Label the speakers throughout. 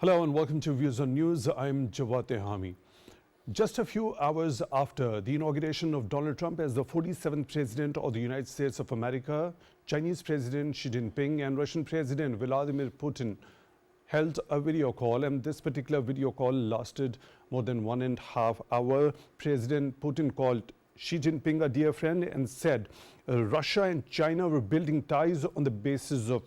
Speaker 1: Hello and welcome to Views on News. I'm Jawad Tehami. Just a few hours after the inauguration of Donald Trump as the 47th President of the United States of America, Chinese President Xi Jinping and Russian President Vladimir Putin held a video call, and this particular video call lasted more than 1.5 hours. President Putin called Xi Jinping a dear friend and said Russia and China were building ties on the basis of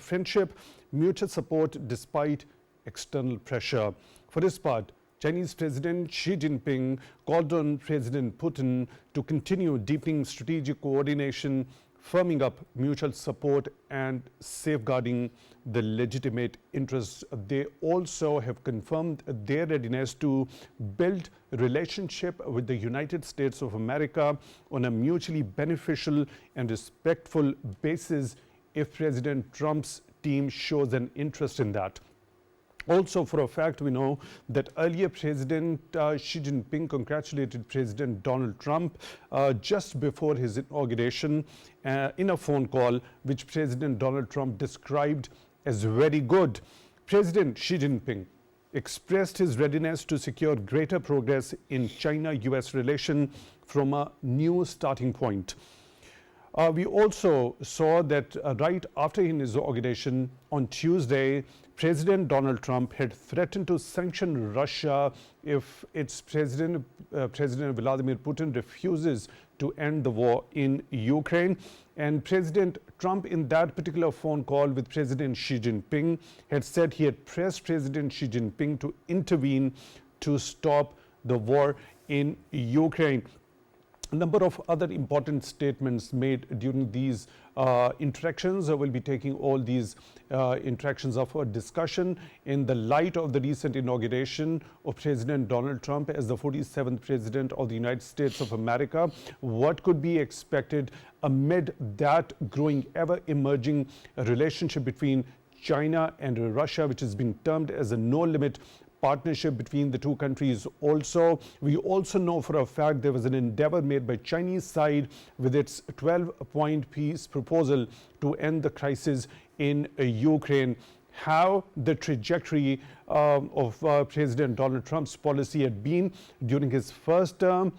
Speaker 1: friendship, mutual support despite external pressure. For his part, Chinese President Xi Jinping called on President Putin to continue deepening strategic coordination, firming up mutual support and safeguarding the legitimate interests. They also have confirmed their readiness to build a relationship with the United States of America on a mutually beneficial and respectful basis if President Trump's team shows an interest in that. Also, for a fact, we know that earlier President Xi Jinping congratulated President Donald Trump just before his inauguration in a phone call, which President Donald Trump described as very good. President Xi Jinping expressed his readiness to secure greater progress in China-US relations from a new starting point. We also saw that right after his inauguration on Tuesday, President Donald Trump had threatened to sanction Russia if its President Vladimir Putin refuses to end the war in Ukraine. And President Trump, in that particular phone call with President Xi Jinping, had said he had pressed President Xi Jinping to intervene to stop the war in Ukraine. A number of other important statements made during these interactions. I will be taking all these interactions up for discussion in the light of the recent inauguration of President Donald Trump as the 47th President of the United States of America. What could be expected amid that growing, ever-emerging relationship between China and Russia, which has been termed as a no-limit partnership between the two countries. Also, we also know for a fact there was an endeavor made by Chinese side with its 12-point peace proposal to end the crisis in Ukraine. How the trajectory of President Donald Trump's policy had been during his first term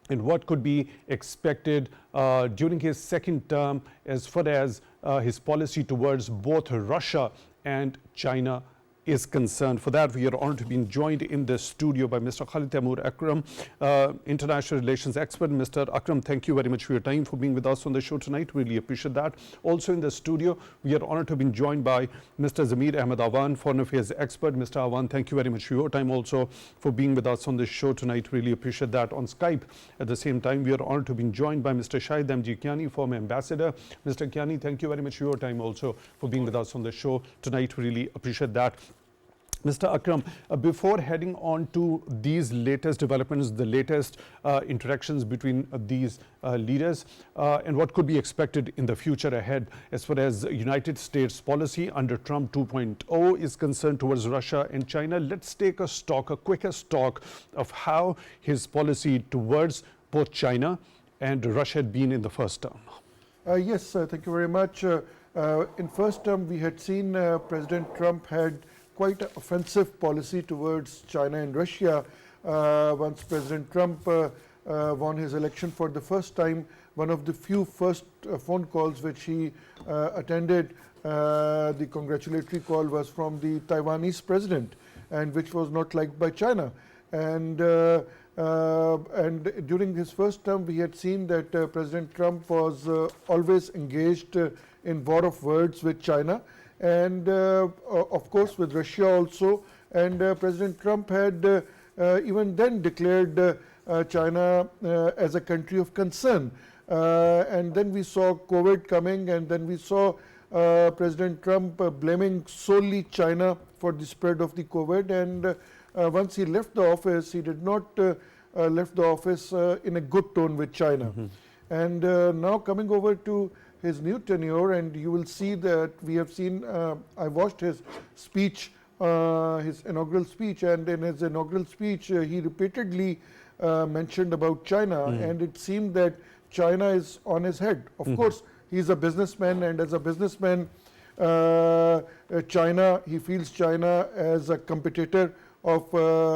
Speaker 1: and what could be expected during his second term as far as his policy towards both Russia and China is concerned. For that, we are honored to be joined in the studio by Mr. Khalid TaimurAkram, international relations expert. Mr. Akram, thank you very much for your time, for being with us on the show tonight. Really appreciate that. Also in the studio, we are honored to be joined by Mr. Zamir Ahmad Awan, foreign affairs expert. Mr. Awan, thank you very much for your time also, for being with us on the show tonight. Really appreciate that. On Skype, at the same time, we are honored to be joined by Mr. Syed Kiani, former ambassador. Mr. Kiani, thank you very much for your time also, for being with us on the show tonight. Really appreciate that. Mr. Akram, before heading on to these latest developments, the latest interactions between these leaders and what could be expected in the future ahead as far as United States policy under Trump 2.0 is concerned towards Russia and China, let's take a quicker stock of how his policy towards both China and Russia had been in the first term.
Speaker 2: Yes, thank you very much. In first term, we had seen President Trump had quite an offensive policy towards China and Russia. Once President Trump won his election for the first time, one of the few first phone calls which he attended, the congratulatory call was from the Taiwanese president, and which was not liked by China. And during his first term, we had seen that President Trump was always engaged in war of words with China, and of course with Russia also. And President Trump had even then declared China as a country of concern. And then we saw COVID coming, and then we saw President Trump blaming solely China for the spread of the COVID. And once he left the office, he did not left the office in a good tone with China. Mm-hmm. And now coming over to his new tenure, and you will see that we have seen, I watched his speech, his inaugural speech, and in his inaugural speech he repeatedly mentioned about China, and it seemed that China is on his head. Of course, he's a businessman, and as a businessman China, he feels China as a competitor of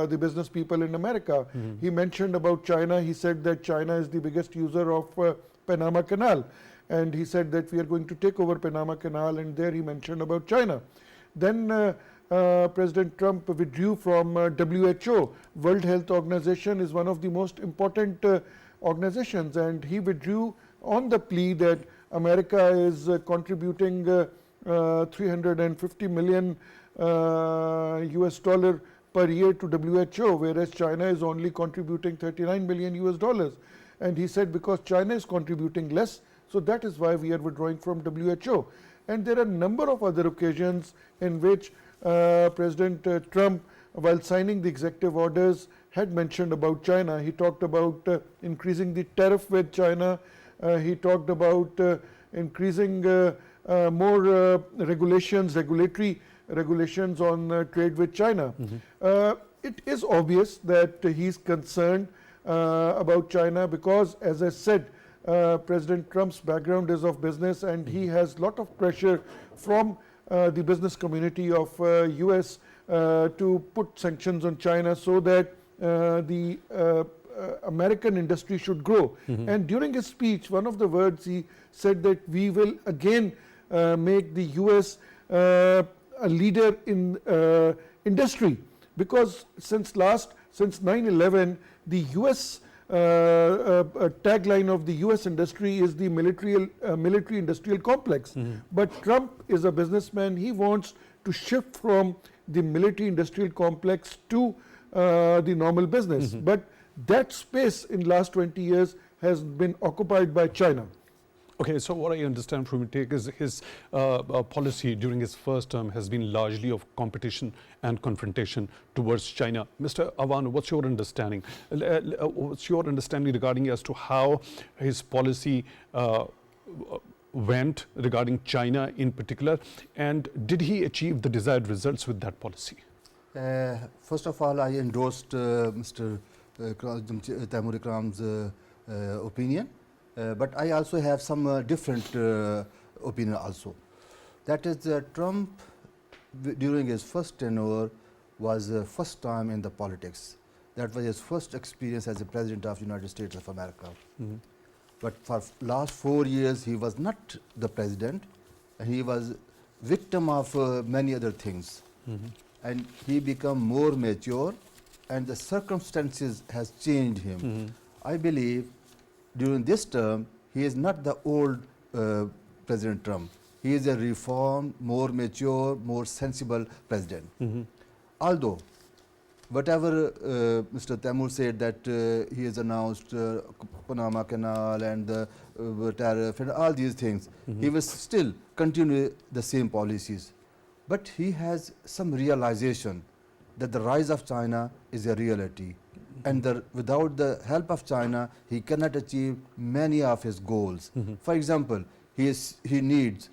Speaker 2: the business people in America. He mentioned about China, he said that China is the biggest user of Panama Canal. And he said that we are going to take over Panama Canal, and there he mentioned about China. Then President Trump withdrew from WHO. World Health Organization is one of the most important organizations, and he withdrew on the plea that America is contributing 350 million US dollar per year to WHO, whereas China is only contributing 39 million US dollars. And he said because China is contributing less, so that is why we are withdrawing from WHO. And there are a number of other occasions in which President Trump, while signing the executive orders, had mentioned about China. He talked about increasing the tariff with China. He talked about increasing more regulatory regulations on trade with China. It is obvious that he is concerned about China because, as I said, President Trump's background is of business, and he has a lot of pressure from the business community of US to put sanctions on China so that the American industry should grow. And during his speech, one of the words he said that we will again make the US a leader in industry, because since 9/11, the US tagline of the US industry is the military industrial complex. But Trump is a businessman. He wants to shift from the military industrial complex to the normal business. But that space in last 20 years has been occupied by China.
Speaker 1: Okay, so what I understand from your take is his policy during his first term has been largely of competition and confrontation towards China. Mr. Awan, what's your understanding? What's your understanding regarding as to how his policy went regarding China in particular, and did he achieve the desired results with that policy?
Speaker 3: First of all, I endorsed Mr. TaimurAkram's opinion. But I also have some different opinion also. That is, Trump during his first tenure was first time in the politics. That was his first experience as a president of the United States of America. But for last 4 years he was not the president. He was victim of many other things. And he become more mature, and the circumstances has changed him. I believe during this term, he is not the old President Trump. He is a reformed, more mature, more sensible president. Although, whatever Mr. Taimur said that he has announced Panama Canal and the tariff and all these things, he will still continue the same policies. But he has some realization that the rise of China is a reality. And without the help of China, he cannot achieve many of his goals. For example, he needs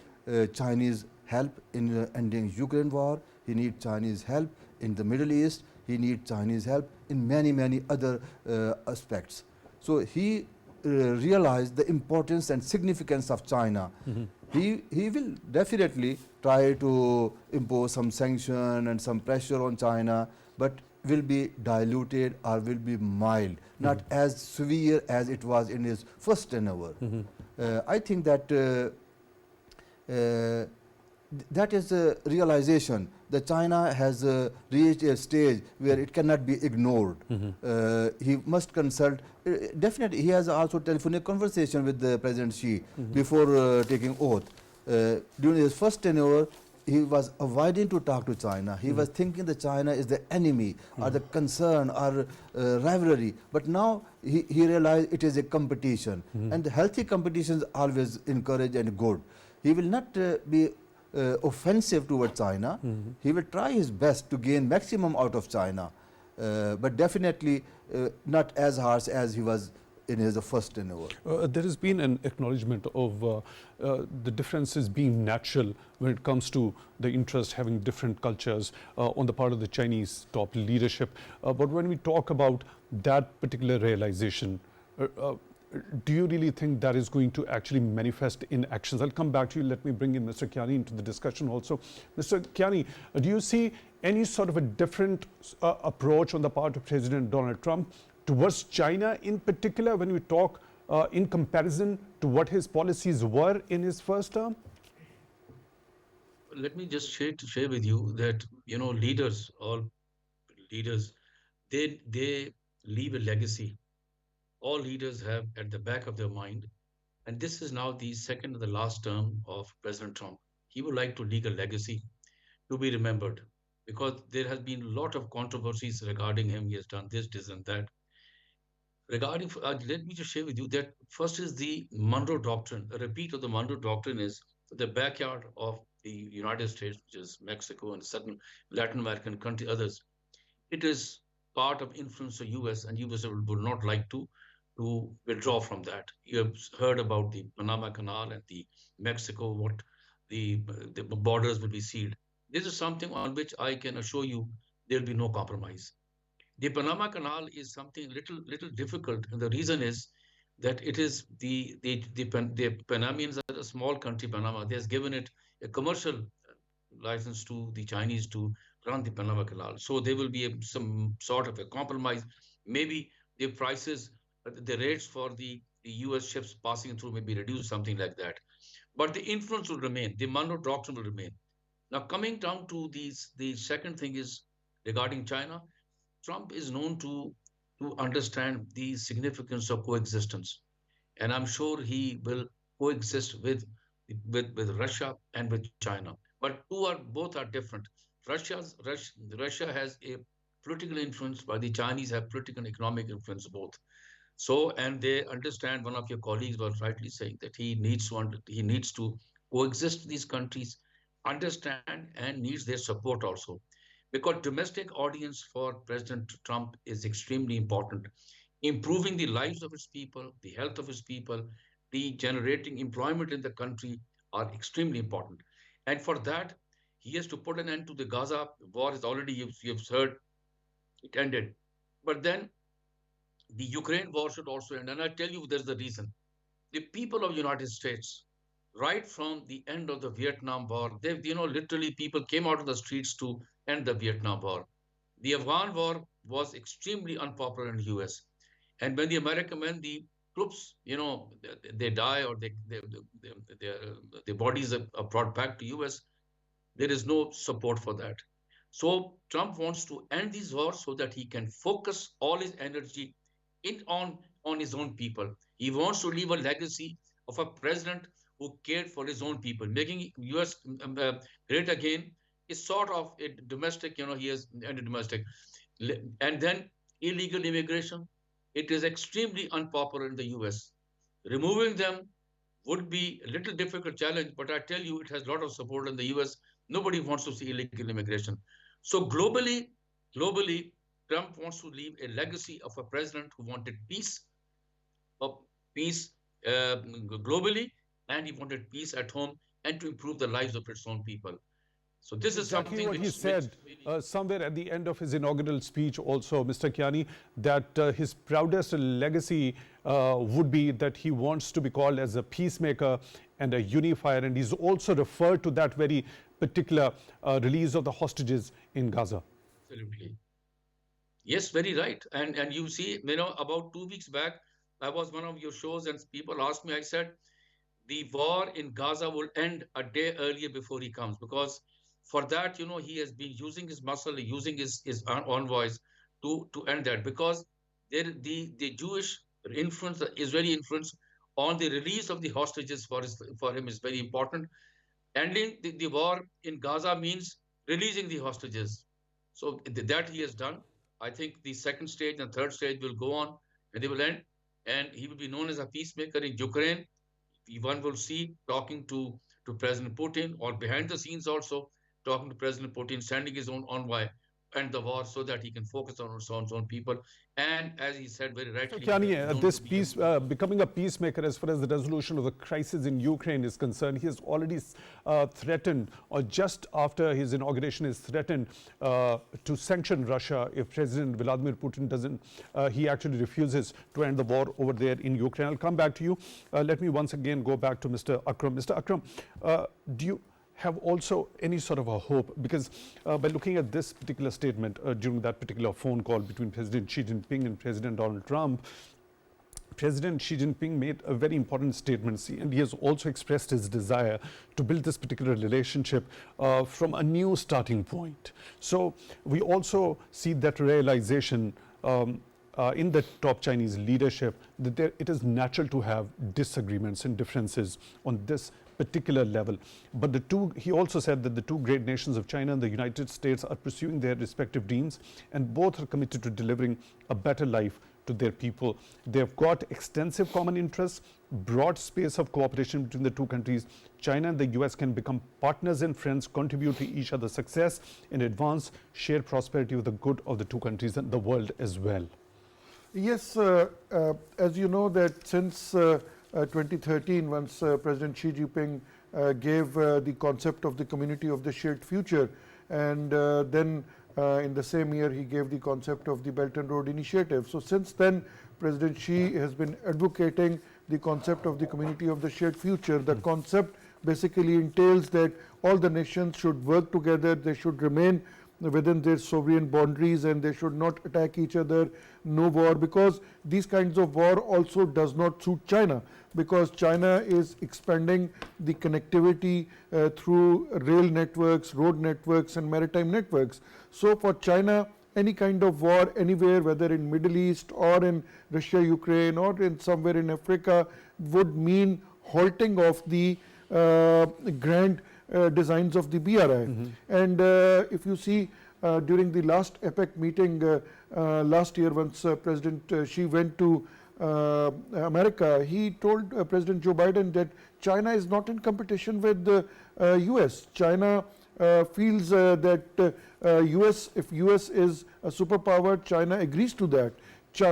Speaker 3: Chinese help in ending Ukraine war. He needs Chinese help in the Middle East. He needs Chinese help in many other aspects. So he realized the importance and significance of China. He will definitely try to impose some sanction and some pressure on China, but will be diluted or will be mild, not as severe as it was in his first tenure. I think that that is a realization that China has reached a stage where it cannot be ignored. He must consult. Definitely, he has also telephonic conversation with the President Xi before taking oath. During his first tenure, he was avoiding to talk to China. He was thinking that China is the enemy or the concern or rivalry. But now he realized it is a competition. And the healthy competition is always encouraged and good. He will not be offensive towards China. He will try his best to gain maximum out of China. But definitely not as harsh as he was in his first tenure.
Speaker 1: There has been an acknowledgement of the differences being natural when it comes to the interest having different cultures on the part of the Chinese top leadership. But when we talk about that particular realization, do you really think that is going to actually manifest in actions? I'll come back to you. Let me bring in Mr. Kiani into the discussion also. Mr. Kiani, do you see any sort of a different approach on the part of President Donald Trump towards China in particular when we talk in comparison to what his policies were in his first term?
Speaker 4: Let me just share with you that leaders, all leaders, they leave a legacy. All leaders have at the back of their mind, and this is now the second and the last term of President Trump. He would like to leave a legacy to be remembered because there has been a lot of controversies regarding him. He has done this, and that. Regarding, let me just share with you that first is the Monroe Doctrine. A repeat of the Monroe Doctrine is the backyard of the United States, which is Mexico and certain Latin American country, others. It is part of influence of US, and US would not like to withdraw from that. You have heard about the Panama Canal and the Mexico, what the borders will be sealed. This is something on which I can assure you there will be no compromise. The Panama Canal is something little difficult, and the reason is that it is the Panamanians are a small country, Panama. They has given it a commercial license to the Chinese to run the Panama Canal. So there will be some sort of a compromise. Maybe the prices, the rates for the U.S. ships passing through may be reduced, something like that. But the influence will remain. The Monroe Doctrine will remain. Now, coming down to the second thing is regarding China. Trump is known to understand the significance of coexistence, and I'm sure he will coexist with Russia and with China. But both are different. Russia has a political influence, while the Chinese have political and economic influence both. So, and they understand. One of your colleagues was rightly saying that he needs to coexist these countries, understand, and needs their support also because domestic audience for President Trump is extremely important. Improving the lives of his people, the health of his people, the generating employment in the country are extremely important. And for that, he has to put an end to the Gaza war. Is already you've heard it ended, but then the Ukraine war should also end. And I tell you, there's the reason. The people of United States, right from the end of the Vietnam War, literally people came out of the streets to end the Vietnam War. The Afghan War was extremely unpopular in the US. And when the troops, they die or their bodies are brought back to US, there is no support for that. So Trump wants to end these wars so that he can focus all his energy on his own people. He wants to leave a legacy of a president who cared for his own people, making US great again is sort of a domestic, he has ended domestic. And then illegal immigration, it is extremely unpopular in the US. Removing them would be a little difficult challenge, but I tell you, it has a lot of support in the US. Nobody wants to see illegal immigration. So globally, Trump wants to leave a legacy of a president who wanted peace globally, and he wanted peace at home and to improve the lives of its own people. So this is
Speaker 1: Exactly
Speaker 4: something
Speaker 1: what he said somewhere at the end of his inaugural speech also, Mr. Kiani, that his proudest legacy would be that he wants to be called as a peacemaker and a unifier. And he's also referred to that very particular release of the hostages in Gaza.
Speaker 4: Absolutely. Yes, very right. And you see, about 2 weeks back, I was one of your shows and people asked me, I said, the war in Gaza will end a day earlier before he comes because for that, he has been using his muscle, using his envoys to end that because the Jewish influence, the Israeli influence on the release of the hostages for him is very important. Ending the war in Gaza means releasing the hostages. So that he has done. I think the second stage and third stage will go on and they will end. And he will be known as a peacemaker in Ukraine. One will see talking to President Putin or behind the scenes also talking to President Putin, sending his own envoy end the war so that he can focus on his own people. And as he said very
Speaker 1: Mr.
Speaker 4: rightly,
Speaker 1: Kiani,
Speaker 4: he's going to
Speaker 1: this
Speaker 4: be
Speaker 1: peace, becoming a peacemaker as far as the resolution of the crisis in Ukraine is concerned, he has already threatened, or just after his inauguration, is threatened to sanction Russia if President Vladimir Putin doesn't, he actually refuses to end the war over there in Ukraine. I'll come back to you. Let me once again go back to Mr. Akram. Mr. Akram, do you have also any sort of a hope? Because by looking at this particular statement during that particular phone call between President Xi Jinping and President Donald Trump, President Xi Jinping made a very important statement, and he has also expressed his desire to build this particular relationship from a new starting point. So we also see that realization in the top Chinese leadership that it is natural to have disagreements and differences on this particular level. But he also said that the two great nations of China and the United States are pursuing their respective dreams, and both are committed to delivering a better life to their people. They have got extensive common interests, broad space of cooperation between the two countries. China and the US can become partners and friends, contribute to each other's success, and advance shared prosperity with the good of the two countries and the world as well.
Speaker 2: Yes, as you know that since 2013, once President Xi Jinping gave the concept of the community of the shared future, and then in the same year he gave the concept of the Belt and Road Initiative. So since then, President Xi has been advocating the concept of the community of the shared future. The concept basically entails that all the nations should work together, they should remain within their sovereign boundaries, and they should not attack each other, no war, because these kinds of war also does not suit China, because China is expanding the connectivity through rail networks, road networks, and maritime networks. So for China, any kind of war anywhere, whether in Middle East or in Russia, Ukraine, or in somewhere in Africa, would mean halting of the grand designs of the BRI. And if you see during the last APEC meeting last year, once President Xi went to America, he told President Joe Biden that China is not in competition with the US. China feels that if US is a superpower, China agrees to that.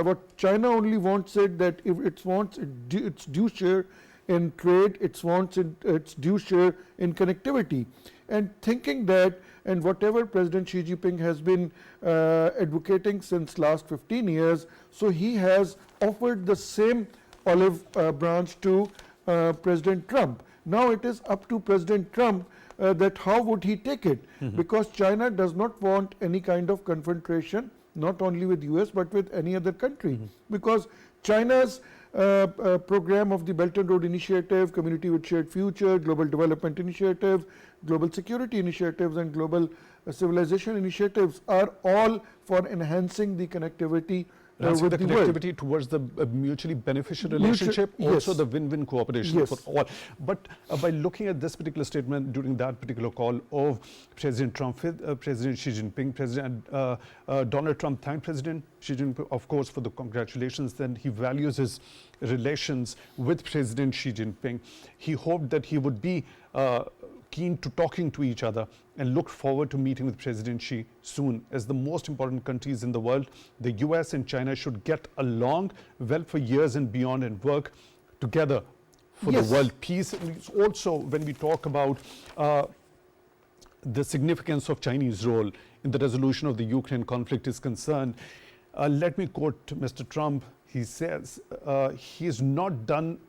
Speaker 2: What China only wants is that if it wants its due share in trade, it wants its due share in connectivity. And thinking that, and whatever President Xi Jinping has been advocating since last 15 years, so he has offered the same olive branch to President Trump. Now it is up to President Trump that how would he take it, because China does not want any kind of confrontation, not only with US but with any other country, because China's program of the Belt and Road Initiative, Community with Shared Future, Global Development Initiative, Global Security Initiatives, and Global Civilization Initiatives are all for enhancing the connectivity with
Speaker 1: the
Speaker 2: the
Speaker 1: connectivity
Speaker 2: world.
Speaker 1: towards the mutually beneficial relationship, also
Speaker 2: yes.
Speaker 1: the win-win cooperation
Speaker 2: Yes.
Speaker 1: for all. But by looking at this particular statement during that particular call of President Trump with President Xi Jinping, President Donald Trump thanked President Xi Jinping, of course, for the congratulations. Then he values his relations with President Xi Jinping. He hoped that he would be keen to talking to each other, and looked forward to meeting with President Xi soon. As the most important countries in the world, the US and China should get along well for years and beyond, and work together for
Speaker 2: Yes.
Speaker 1: the world peace. And it's also, when we talk about the significance of Chinese role in the resolution of the Ukraine conflict is concerned, let me quote Mr. Trump. He says he has not done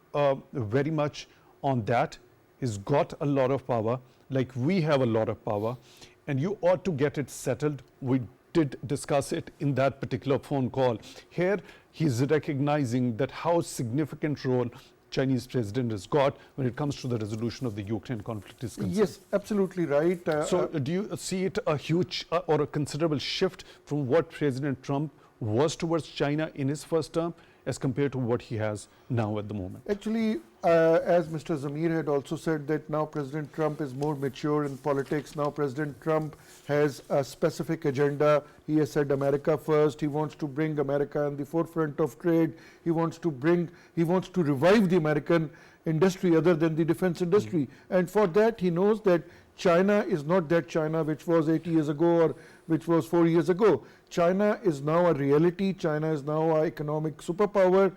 Speaker 1: very much on that. He's got a lot of power, like we have a lot of power, and you ought to get it settled. We did discuss it in that particular phone call. Here, he's recognizing that how significant role Chinese president has got when it comes to the resolution of the Ukraine conflict is concerned.
Speaker 2: Yes, absolutely right.
Speaker 1: So do you see it a huge or a considerable shift from what President Trump was towards China in his first term as compared to what he has now at the moment?
Speaker 2: Actually, as Mr. Zamir had also said, that now President Trump is more mature in politics. Now President Trump has a specific agenda. He has said America first. He wants to bring America in the forefront of trade. He wants to revive the American industry other than the defense industry. And for that, he knows that China is not that China which was 80 years ago or which was 4 years ago. China is now a reality. China is now an economic superpower.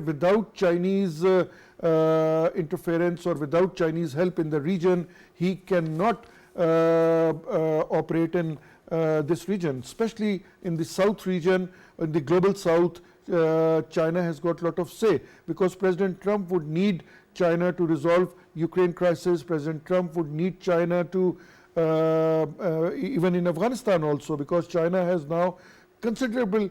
Speaker 2: Without Chinese interference or without Chinese help in the region, he cannot operate in this region, especially in the South region, in the global South. China has got a lot of say, because President Trump would need China to resolve Ukraine crisis. President Trump would need China to even in Afghanistan also, because China has now considerable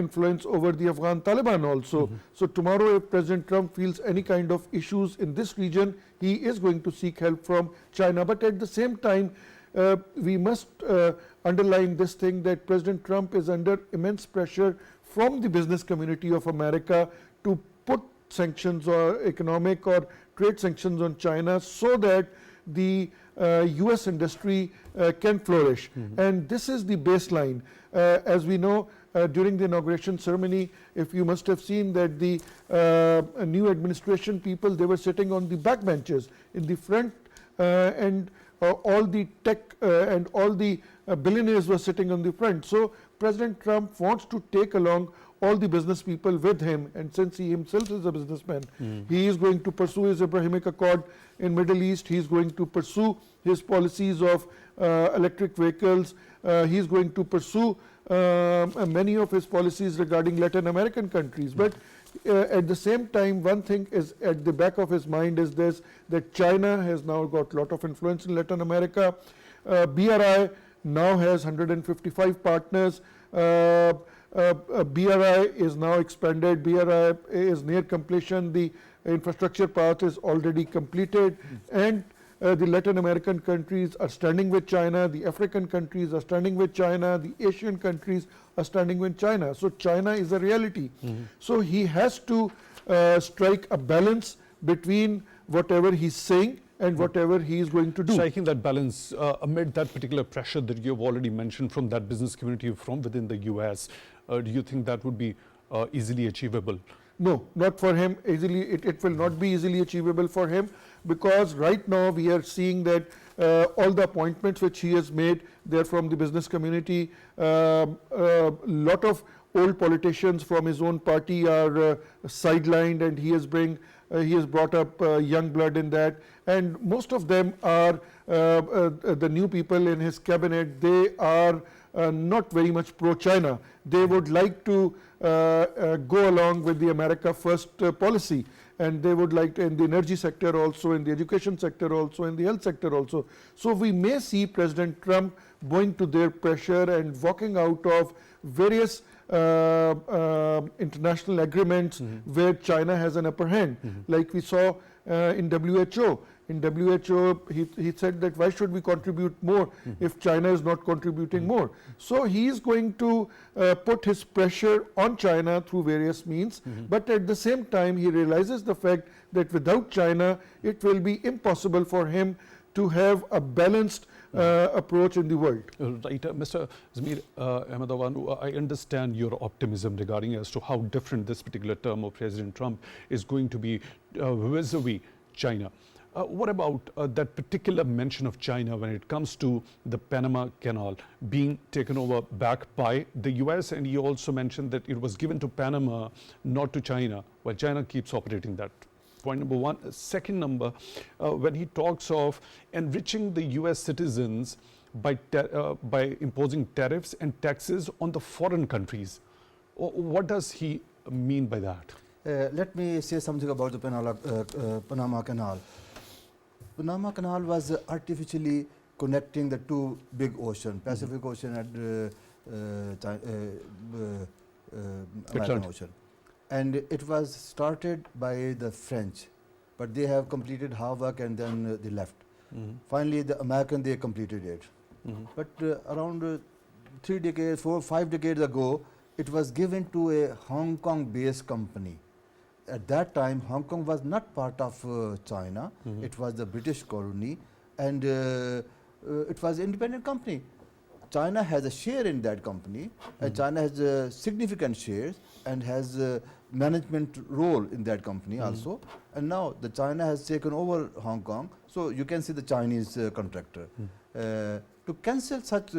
Speaker 2: influence over the Afghan Taliban also. So tomorrow, if President Trump feels any kind of issues in this region, he is going to seek help from China. But at the same time, we must underline this thing, that President Trump is under immense pressure from the business community of America to put sanctions or economic or trade sanctions on China, so that the US industry can flourish. And this is the baseline. As we know, during the inauguration ceremony, if you must have seen that the new administration people, they were sitting on the back benches. In the front, and all the tech and all the billionaires were sitting on the front. So President Trump wants to take along all the business people with him, and since he himself is a businessman, he is going to pursue his Abrahamic Accord in Middle East. He is going to pursue his policies of electric vehicles. He is going to pursue many of his policies regarding Latin American countries. But at the same time, one thing is at the back of his mind is this, that China has now got a lot of influence in Latin America. BRI now has 155 partners. BRI is now expanded. BRI is near completion. The infrastructure path is already completed, and the Latin American countries are standing with China. The African countries are standing with China. The Asian countries are standing with China. So China is a reality. So he has to strike a balance between whatever he's saying and whatever he is going to do.
Speaker 1: Striking that balance amid that particular pressure that you've already mentioned from that business community from within the US, do you think that would be easily achievable?
Speaker 2: No, not for him. Easily, it will not be easily achievable for him, because right now we are seeing that all the appointments which he has made, they're from the business community. Lot of old politicians from his own party are sidelined, and he has brought up young blood in that, and most of them are the new people in his cabinet. They are not very much pro-China. They would like to go along with the America First policy, and they would like to, in the energy sector also, in the education sector also, in the health sector also. So we may see President Trump going to their pressure and walking out of various international agreements where China has an upper hand, like we saw in WHO. In WHO, he said that why should we contribute more if China is not contributing more? So he is going to put his pressure on China through various means, but at the same time he realizes the fact that without China it will be impossible for him to have a balanced approach in the world.
Speaker 1: Right, Mr. Zamir, Ahmad Awan, I understand your optimism regarding as to how different this particular term of President Trump is going to be vis-a-vis China. What about that particular mention of China when it comes to the Panama Canal being taken over back by the US, and he also mentioned that it was given to Panama, not to China, while China keeps operating that. Point number one. Second number, when he talks of enriching the US citizens by imposing tariffs and taxes on the foreign countries, what does he mean by that?
Speaker 3: Let me say something about the Panama Canal. Panama Canal was artificially connecting the two big oceans, Pacific Ocean and American Ocean. And it was started by the French, but they have completed half work and then they left. Finally, the American, they completed it. But around 3 decades, 4, 5 decades ago, it was given to a Hong Kong-based company. At that time, Hong Kong was not part of China. It was the British colony, and it was an independent company. China has a share in that company, and China has significant shares and has management role in that company also. And now the China has taken over Hong Kong, so you can see the Chinese contractor. To cancel such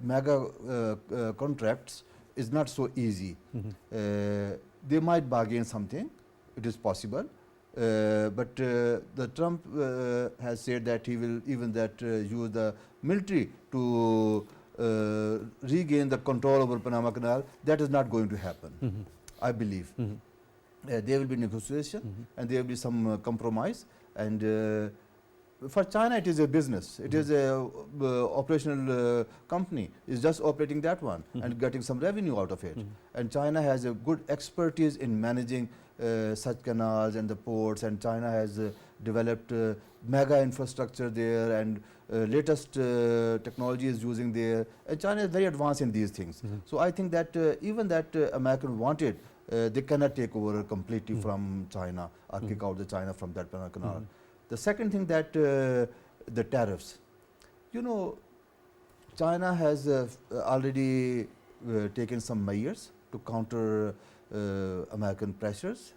Speaker 3: mega contracts is not so easy. They might bargain something, it is possible. But the Trump has said that he will even use the military to regain the control over Panama Canal. That is not going to happen, I believe. There will be negotiation and there will be some compromise. And for China, it is a business. It is a operational company. It's just operating that one and getting some revenue out of it. And China has a good expertise in managing such canals and the ports. And China has developed mega infrastructure there, and latest technology is using there. And China is very advanced in these things. So I think that even that American wanted, they cannot take over completely from China or kick out the China from that Panama Canal. The second thing that the tariffs. You know, China has already taken some measures to counter American pressures.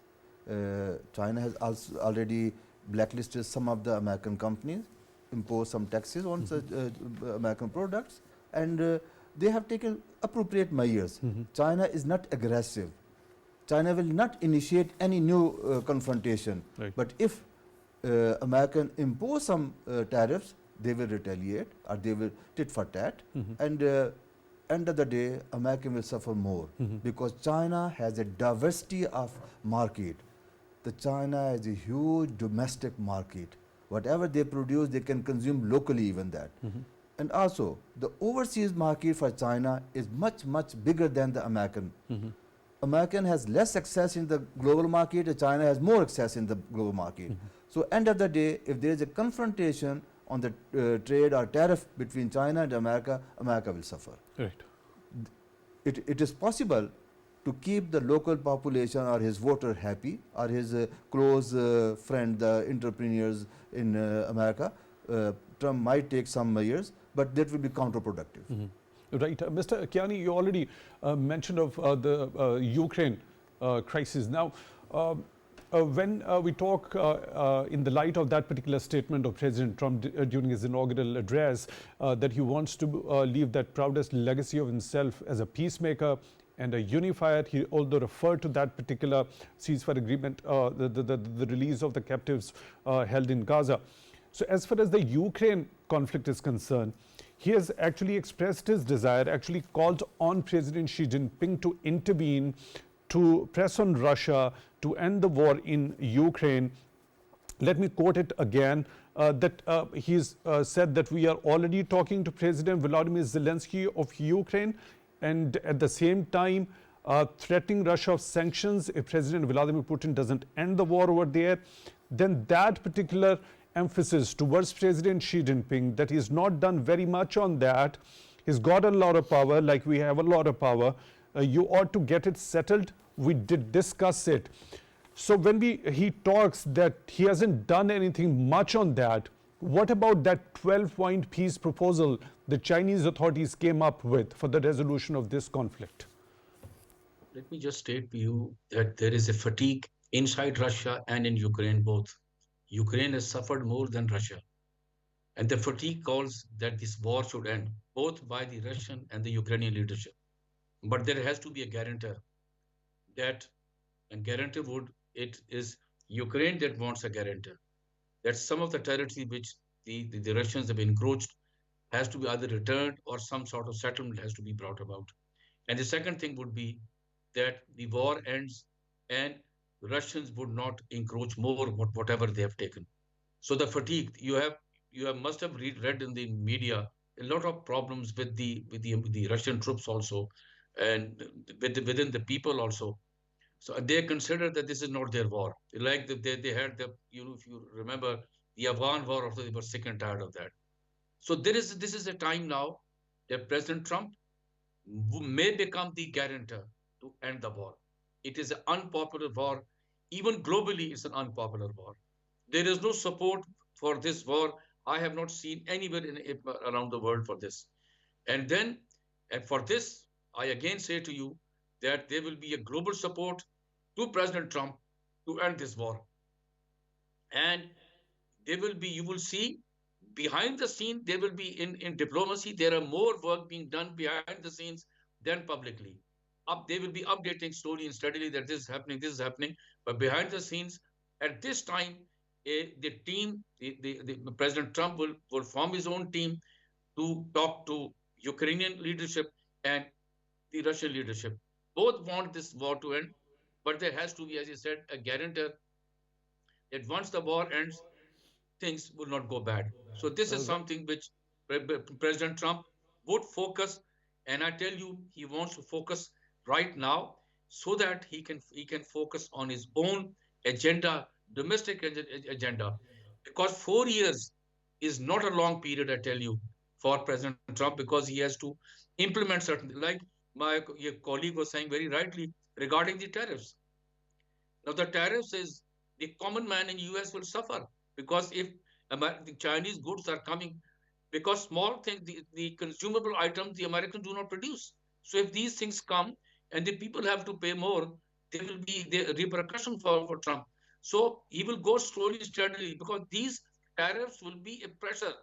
Speaker 3: China has also already blacklisted some of the American companies, imposed some taxes on such American products, and they have taken appropriate measures. China is not aggressive. China will not initiate any new confrontation.
Speaker 1: Right.
Speaker 3: But if American impose some tariffs, they will retaliate or they will tit for tat. And end of the day, American will suffer more because China has a diversity of market. The China has a huge domestic market. Whatever they produce, they can consume locally even that. And also, the overseas market for China is much, much bigger than the American. American has less access in the global market, and China has more access in the global market. So end of the day, if there is a confrontation on the trade or tariff between China and America, America will suffer.
Speaker 1: Right.
Speaker 3: It is possible to keep the local population or his voter happy, or his close friend, the entrepreneurs in America. Trump might take some measures, but that will be counterproductive.
Speaker 1: Right. Mr. Kiani, you already mentioned of the Ukraine crisis. Now, when we talk in the light of that particular statement of President Trump during his inaugural address, that he wants to leave that proudest legacy of himself as a peacemaker and a unifier, he although referred to that particular ceasefire agreement, the release of the captives held in Gaza. So as far as the Ukraine conflict is concerned, he has actually expressed his desire, actually called on President Xi Jinping to intervene, to press on Russia to end the war in Ukraine. Let me quote it again, that he's said that we are already talking to President Volodymyr Zelensky of Ukraine, and at the same time threatening Russia of sanctions if President Vladimir Putin doesn't end the war over there. Then that particular emphasis towards President Xi Jinping, that he's not done very much on that. He's got a lot of power, like we have a lot of power. You ought to get it settled. We did discuss it. So when he talks that he hasn't done anything much on that, what about that 12-point peace proposal the Chinese authorities came up with for the resolution of this conflict?
Speaker 4: Let me just state to you that there is a fatigue inside Russia and in Ukraine both. Ukraine has suffered more than Russia. And the fatigue calls that this war should end, both by the Russian and the Ukrainian leadership. But there has to be a guarantor. And guarantor it is Ukraine that wants a guarantor. That some of the territory which the Russians have encroached has to be either returned or some sort of settlement has to be brought about. And the second thing would be that the war ends and Russians would not encroach more whatever they have taken. So the fatigue must have read in the media a lot of problems with the Russian troops also, and within the people also. So they consider that this is not their war. Like they had if you remember the Awan war, also they were sick and tired of that. So this is a time now that President Trump may become the guarantor to end the war. It is an unpopular war. Even globally, it's an unpopular war. There is no support for this war. I have not seen anywhere around the world for this. And for this, I again say to you that there will be a global support to President Trump to end this war. And they will be, you will see behind the scene, they will be in diplomacy. There are more work being done behind the scenes than publicly. They will be updating slowly and steadily that this is happening. But behind the scenes, at this time, the team, the President Trump will form his own team to talk to Ukrainian leadership and the Russian leadership. Both want this war to end, but there has to be, as you said, a guarantor that once the war ends, things will not go bad. So this is something which President Trump would focus, and I tell you, he wants to focus right now so that he can focus on his own agenda, domestic agenda, because 4 years is not a long period, I tell you, for President Trump, because he has to implement certain, like your colleague was saying very rightly regarding the tariffs. Now, the tariffs is the common man in US will suffer because if the Chinese goods are coming, because small things, the consumable items, the Americans do not produce. So if these things come and the people have to pay more, there will be the repercussion for Trump. So he will go slowly, steadily, because these tariffs will be a pressure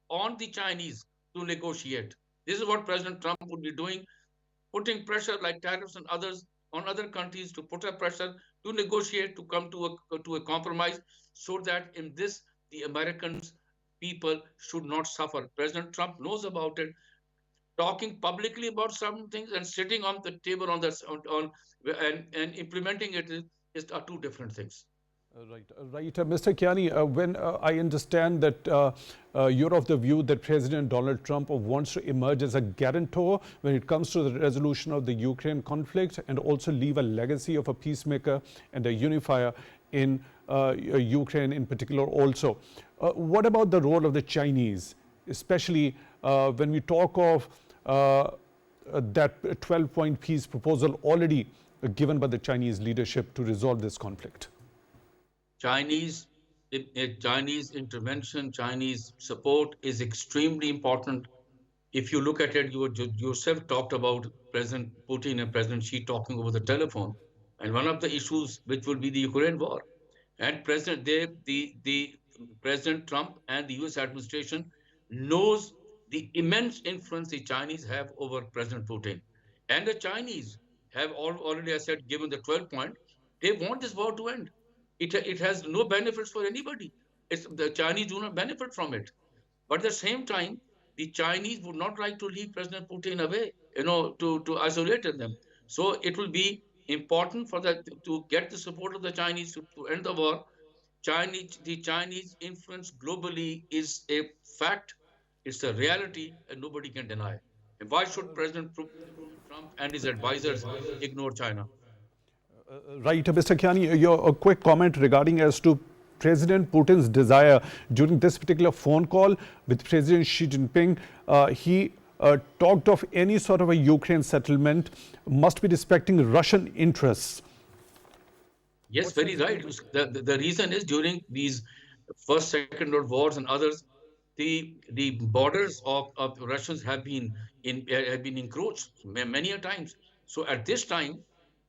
Speaker 4: on the Chinese to negotiate. This is what President Trump would be doing, putting pressure like tariffs and others on other countries to put a pressure to negotiate, to come to a compromise, so that in this the Americans people should not suffer. President Trump knows about it. Talking publicly about some things and sitting on the table and implementing it are two different things.
Speaker 1: Right. Mr. Kiani, when I understand that you're of the view that President Donald Trump wants to emerge as a guarantor when it comes to the resolution of the Ukraine conflict and also leave a legacy of a peacemaker and a unifier in Ukraine in particular also. What about the role of the Chinese, especially when we talk of that 12-point peace proposal already given by the Chinese leadership to resolve this conflict?
Speaker 4: Chinese intervention, Chinese support is extremely important. If you look at it, you yourself talked about President Putin and President Xi talking over the telephone, and one of the issues which will be the Ukraine war, and the President Trump and the U.S. administration knows the immense influence the Chinese have over President Putin, and the Chinese have already, I said, given the 12 point, they want this war to end. It has no benefits for anybody. The Chinese do not benefit from it. But at the same time, the Chinese would not like to leave President Putin away, to isolate them. So it will be important for that to get the support of the Chinese to end the war. The Chinese influence globally is a fact. It's a reality, and nobody can deny. And why should President Trump and his advisors ignore China?
Speaker 1: Right, Mr. Kiani, your quick comment regarding as to President Putin's desire during this particular phone call with President Xi Jinping. He talked of any sort of a Ukraine settlement must be respecting Russian interests.
Speaker 4: Yes, very right. The reason is during these first, second world wars and others, the borders of Russians have been encroached many a times. So at this time,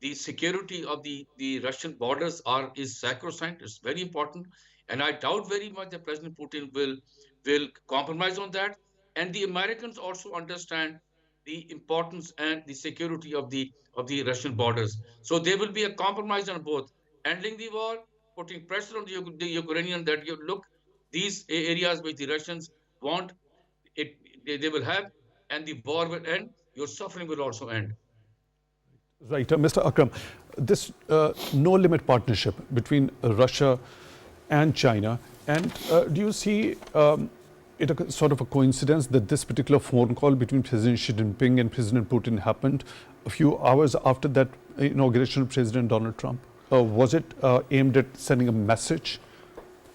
Speaker 4: the security of the Russian borders is sacrosanct. It's very important, and I doubt very much that President Putin will compromise on that. And the Americans also understand the importance and the security of the Russian borders. So there will be a compromise on both, ending the war, putting pressure on the Ukrainian that you look, these areas which the Russians want, they will have, and the war will end. Your suffering will also end.
Speaker 1: Right, Mr. Akram, this no-limit partnership between Russia and China, and do you see it a sort of a coincidence that this particular phone call between President Xi Jinping and President Putin happened a few hours after that inauguration of President Donald Trump? Was it aimed at sending a message?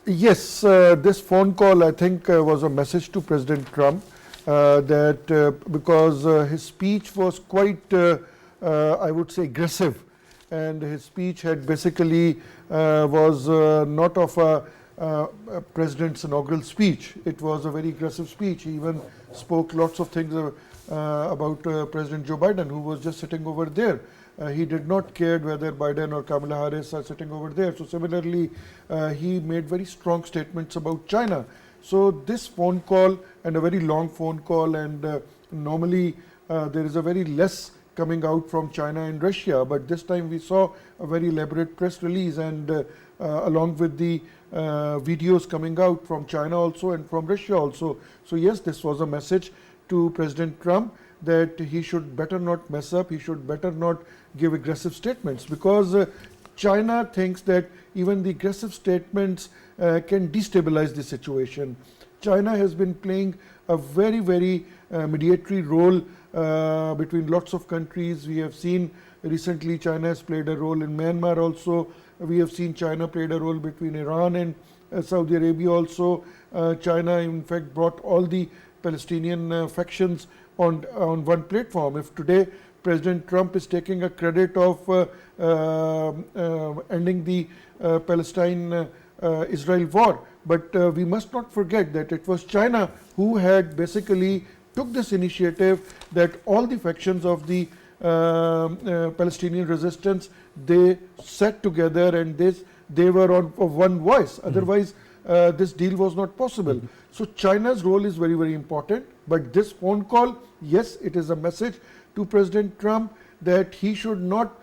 Speaker 2: Yes, this phone call, I think, was a message to President Trump that because his speech was quite I would say aggressive, and his speech had basically was not of a president's inaugural speech. It was a very aggressive speech. He even spoke lots of things about President Joe Biden, who was just sitting over there. He did not care whether Biden or Kamala Harris are sitting over there. So similarly, he made very strong statements about China. So this phone call, and a very long phone call, and normally there is a very less coming out from China and Russia, but this time we saw a very elaborate press release, and along with the videos coming out from China also and from Russia also. So yes, this was a message to President Trump that he should better not mess up, he should better not give aggressive statements, because China thinks that even the aggressive statements can destabilize the situation. China has been playing a very mediatory role between lots of countries. We have seen recently China has played a role in Myanmar also. We have seen China played a role between Iran and Saudi Arabia also. China in fact brought all the Palestinian factions on one platform. If today President Trump is taking a credit of ending the Palestine-Israel war, but we must not forget that it was China who had basically took this initiative, that all the factions of the Palestinian resistance, they sat together and they were on one voice. Otherwise, this deal was not possible. So China's role is very important. But this phone call, yes, it is a message to President Trump that he should not,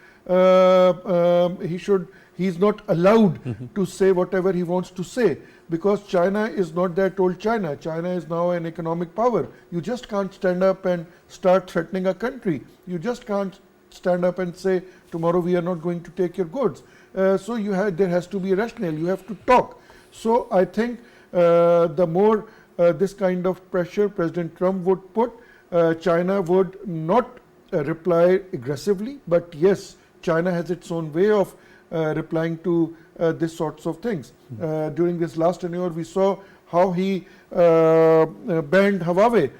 Speaker 2: he's not allowed to say whatever he wants to say, because China is not that old China. China is now an economic power. You just can't stand up and start threatening a country. You just can't stand up and say, tomorrow we are not going to take your goods. So there has to be a rationale. You have to talk. So I think the more this kind of pressure President Trump would put, China would not reply aggressively. But yes, China has its own way of replying to these sorts of things. During this last tenure, we saw how he banned Huawei.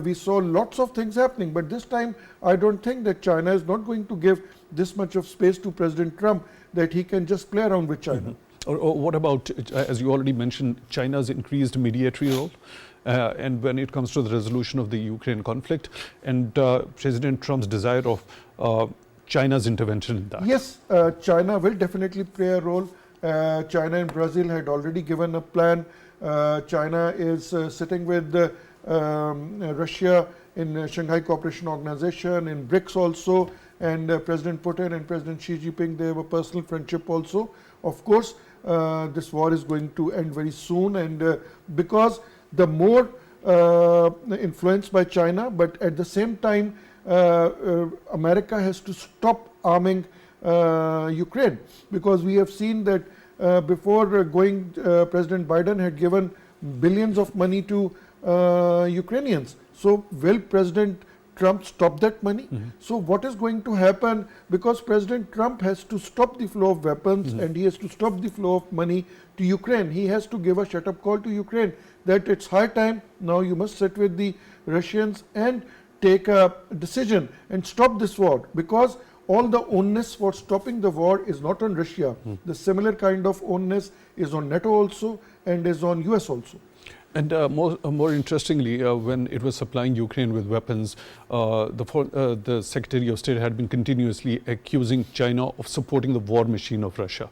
Speaker 2: We saw lots of things happening, but this time I don't think that China is not going to give this much of space to President Trump that he can just play around with China.
Speaker 1: Or what about, as you already mentioned, China's increased mediatory role? And when it comes to the resolution of the Ukraine conflict, and President Trump's desire of China's intervention in that?
Speaker 2: Yes, China will definitely play a role. China and Brazil had already given a plan. China is sitting with Russia in Shanghai Cooperation Organization, in BRICS also, and President Putin and President Xi Jinping, they have a personal friendship also. Of course, this war is going to end very soon, and because the more influenced by China, but at the same time, America has to stop arming Ukraine, because we have seen that before President Biden had given billions of money to Ukrainians. So will President Trump stop that money? So what is going to happen, because President Trump has to stop the flow of weapons and he has to stop the flow of money to Ukraine. He has to give a shut-up call to Ukraine that it's high time, now you must sit with the Russians and take a decision and stop this war, because all the onus for stopping the war is not on Russia. The similar kind of onus is on NATO also and is on US also.
Speaker 1: And more interestingly, when it was supplying Ukraine with weapons, the Secretary of State had been continuously accusing China of supporting the war machine of Russia.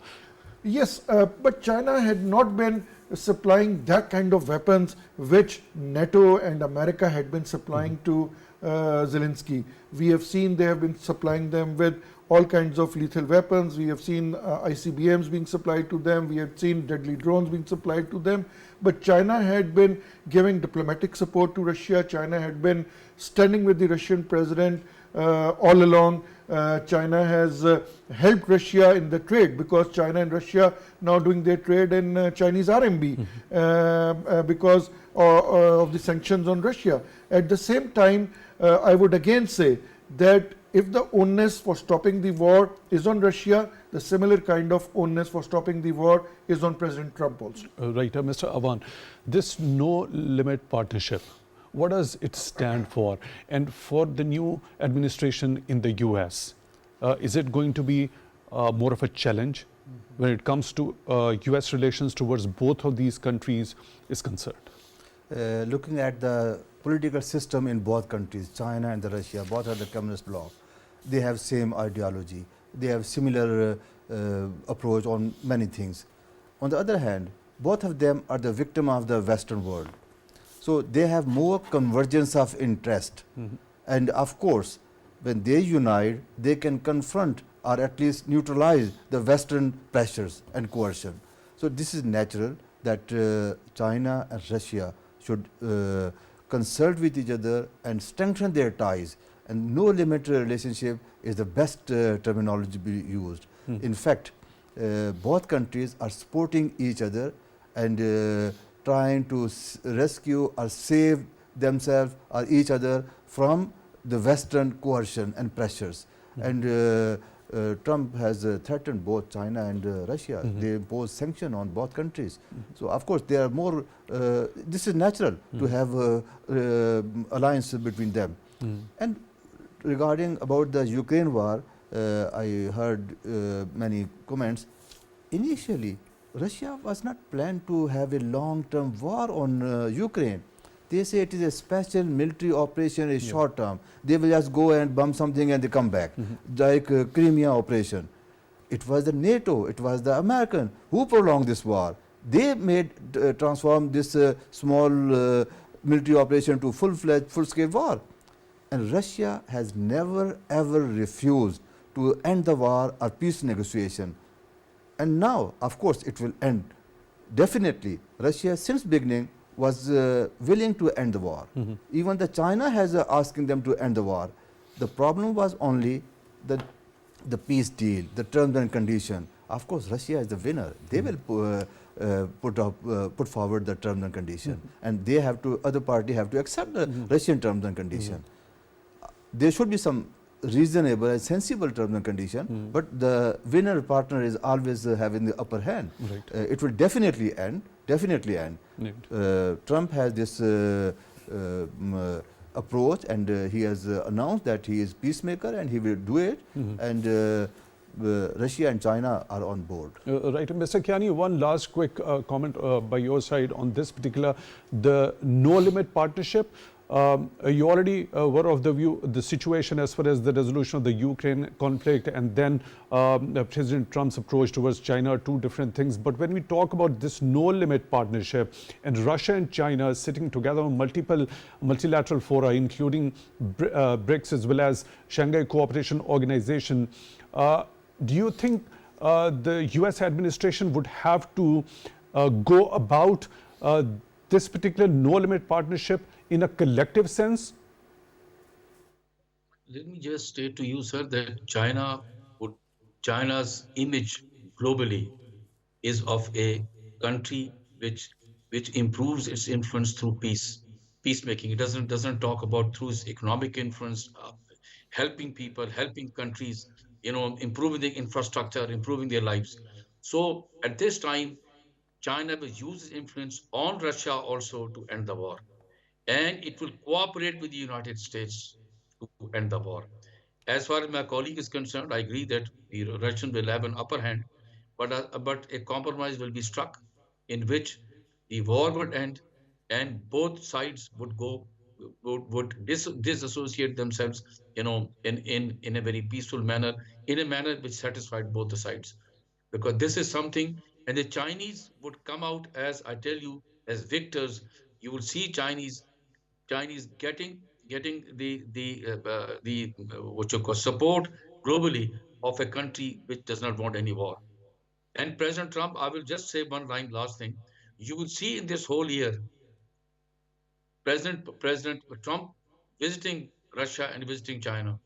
Speaker 2: Yes, but China had not been supplying that kind of weapons which NATO and America had been supplying to Zelensky. We have seen they have been supplying them with all kinds of lethal weapons. We have seen ICBMs being supplied to them. We have seen deadly drones being supplied to them. But China had been giving diplomatic support to Russia. China had been standing with the Russian president all along. China has helped Russia in the trade, because China and Russia now doing their trade in Chinese RMB because of the sanctions on Russia. At the same time, I would again say that if the onus for stopping the war is on Russia, the similar kind of onus for stopping the war is on President Trump also.
Speaker 1: Right, Mr. Awan, this no-limit partnership, what does it stand for? And for the new administration in the US, is it going to be more of a challenge when it comes to US relations towards both of these countries is concerned?
Speaker 3: Looking at the political system in both countries, China and Russia, both are the communist bloc. they have same ideology, they have similar approach on many things. On the other hand, both of them are the victim of the Western world. So they have more convergence of interest. And of course, when they unite, they can confront or at least neutralize the Western pressures and coercion. So this is natural that China and Russia should consult with each other and strengthen their ties. And no limit relationship is the best terminology to be used. In fact, both countries are supporting each other and trying to rescue or save themselves or each other from the Western coercion and pressures. And Trump has threatened both China and Russia. They impose sanction on both countries. So of course they are more, this is natural to have alliance between them. And regarding about the Ukraine war, I heard many comments. Initially, Russia was not planned to have a long-term war on Ukraine. They say it is a special military operation, a short term. They will just go and bomb something and they come back, like Crimea operation. It was the NATO, it was the American who prolonged this war. They made transform this small military operation to full-fledged, full-scale war. And Russia has never ever refused to end the war or peace negotiation. And now, of course, it will end. Definitely, Russia since beginning was willing to end the war. Even the China has asking them to end the war. The problem was only the peace deal, the terms and condition. Of course, Russia is the winner. They will put forward the terms and condition, and they have to, other party have to accept the Russian terms and condition. There should be some reasonable and sensible terms and condition, but the winner partner is always having the upper hand. It will definitely end. Trump has this approach, and he has announced that he is peacemaker and he will do it. And Russia and China are on board.
Speaker 1: Right. Mr. Kiani, one last quick comment by your side on this particular, the no-limit partnership. You already were of the view, the situation as far as the resolution of the Ukraine conflict and then President Trump's approach towards China are two different things. But when we talk about this no-limit partnership and Russia and China sitting together on multilateral fora, including BRICS as well as Shanghai Cooperation Organization, do you think the US administration would have to go about this particular no-limit partnership in a collective sense?
Speaker 4: Let me just state to you, sir, that China's image globally is of a country which improves its influence through peacemaking. It doesn't talk about through its economic influence, helping people, helping countries, improving the infrastructure, improving their lives. So at this time, China will use its influence on Russia also to end the war. And it will cooperate with the United States to end the war. As far as my colleague is concerned, I agree that the Russians will have an upper hand, but a compromise will be struck in which the war would end and both sides would disassociate themselves, in a very peaceful manner, in a manner which satisfied both the sides. Because this is something, and the Chinese would come out as, I tell you, as victors. You will see Chinese getting the what you call support globally of a country which does not want any war. And President Trump, I will just say one last thing. You will see in this whole year, President Trump visiting Russia and visiting China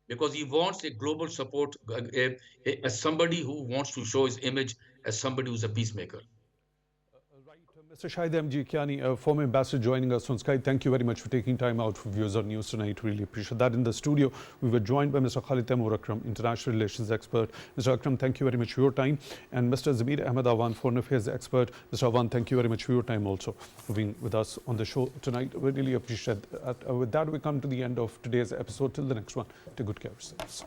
Speaker 4: because he wants a global support, as somebody who wants to show his image as somebody who's a peacemaker.
Speaker 1: Mr. Shahid M.G. Kiani, former ambassador joining us on Skype. Thank you very much for taking time out for Views on News tonight. Really appreciate that. In the studio, we were joined by Mr. Khalid TaimurAkram, international relations expert. Mr. Akram, thank you very much for your time. And Mr. Zamir Ahmad Awan, foreign affairs expert. Mr. Awan, thank you very much for your time also for being with us on the show tonight. We really appreciate that. With that, we come to the end of today's episode. Till the next one, take good care of yourselves.